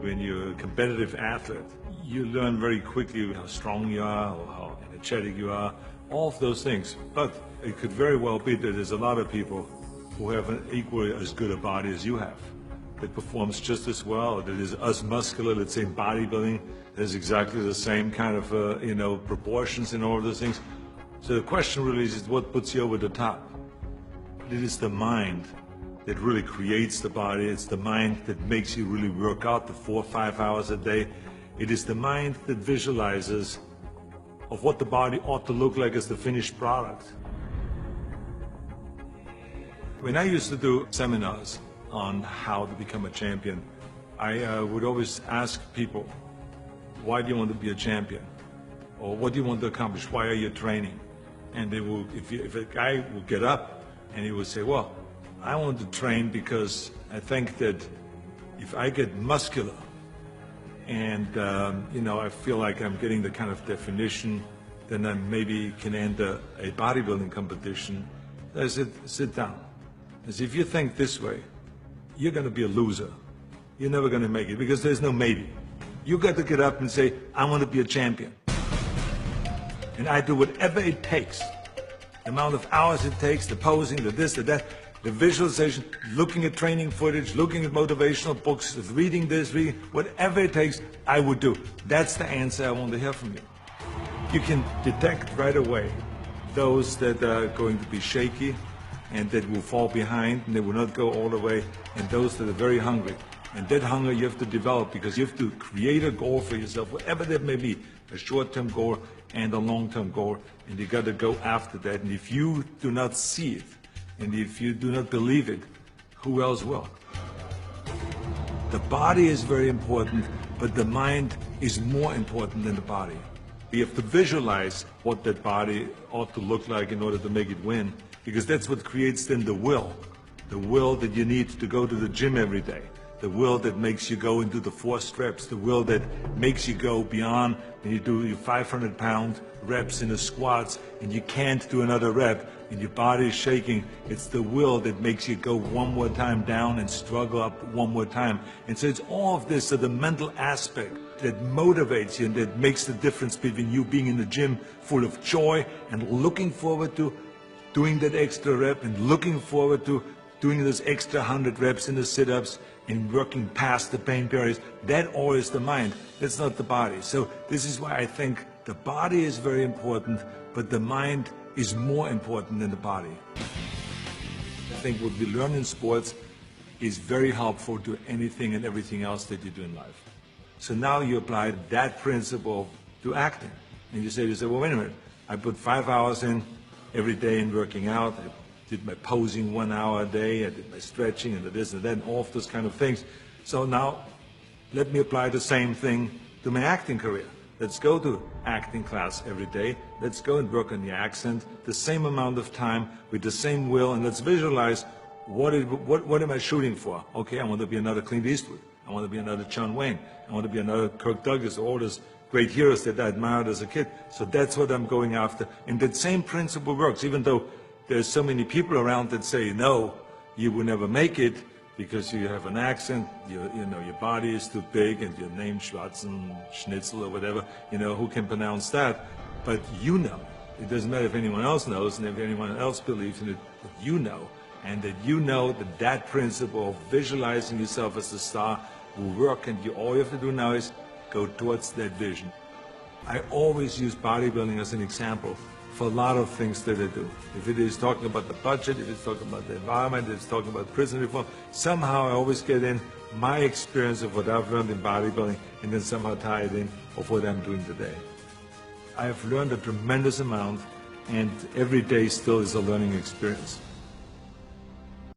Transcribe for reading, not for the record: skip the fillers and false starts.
when you're a competitive athlete, you learn very quickly how strong you are or how energetic you are, all of those things. But it could very well be that there's a lot of people who have an equally as good a body as you have, that performs just as well, that is as muscular, let's say in bodybuilding, there's exactly the same kind of proportions in all of those things. So the question really is what puts you over the top? It is the mind that really creates the body. It's the mind that makes you really work out the 4 or 5 hours a day. It is the mind that visualizes of what the body ought to look like as the finished product. When I used to do seminars on how to become a champion, I would always ask people, why do you want to be a champion? Or what do you want to accomplish? Why are you training? And they will, if a guy would get up and he would say, well, I want to train because I think that if I get muscular and I feel like I'm getting the kind of definition, then I maybe can enter a bodybuilding competition. I said, sit down. I said, if you think this way, you're going to be a loser. You're never going to make it because there's no maybe. You got to get up and say, I want to be a champion. And I do whatever it takes. The amount of hours it takes, the posing, the this, the that, the visualization, looking at training footage, looking at motivational books, reading this, reading, whatever it takes, I would do. That's the answer I want to hear from you. You can detect right away those that are going to be shaky and that will fall behind and they will not go all the way, and those that are very hungry. And that hunger you have to develop because you have to create a goal for yourself, whatever that may be, a short-term goal and a long-term goal, and you got to go after that. And if you do not see it, and if you do not believe it, who else will? The body is very important, but the mind is more important than the body. We have to visualize what that body ought to look like in order to make it win, because that's what creates then the will that you need to go to the gym every day. The will that makes you go into the 4 reps, the will that makes you go beyond when you do your 500-pound reps in the squats and you can't do another rep and your body is shaking. It's the will that makes you go one more time down and struggle up one more time. And so it's all of this, so the mental aspect that motivates you and that makes the difference between you being in the gym full of joy and looking forward to doing that extra rep and looking forward to doing those extra 100 reps in the sit-ups and working past the pain barriers. That all is the mind. That's not the body. So this is why I think the body is very important, but the mind is more important than the body. I think what we learn in sports is very helpful to anything and everything else that you do in life. So now you apply that principle to acting. And you say, well, wait a minute, I put 5 hours in every day in working out. I did my posing 1 hour a day, I did my stretching and the this and that, and all of those kind of things. So now let me apply the same thing to my acting career. Let's go to acting class every day. Let's go and work on the accent, the same amount of time with the same will, and let's visualize what am I shooting for? Okay, I want to be another Clint Eastwood. I want to be another John Wayne. I want to be another Kirk Douglas, all those great heroes that I admired as a kid. So that's what I'm going after. And that same principle works, even though there's so many people around that say, no, you will never make it because you have an accent, your body is too big, and your name Schwarzen, Schnitzel or whatever, who can pronounce that? But you know. It doesn't matter if anyone else knows and if anyone else believes in it, but you know. And that you know that principle of visualizing yourself as a star will work, and all you have to do now is go towards that vision. I always use bodybuilding as an example for a lot of things that I do. If it is talking about the budget, if it's talking about the environment, if it's talking about prison reform, somehow I always get in my experience of what I've learned in bodybuilding and then somehow tie it in of what I'm doing today. I have learned a tremendous amount, and every day still is a learning experience.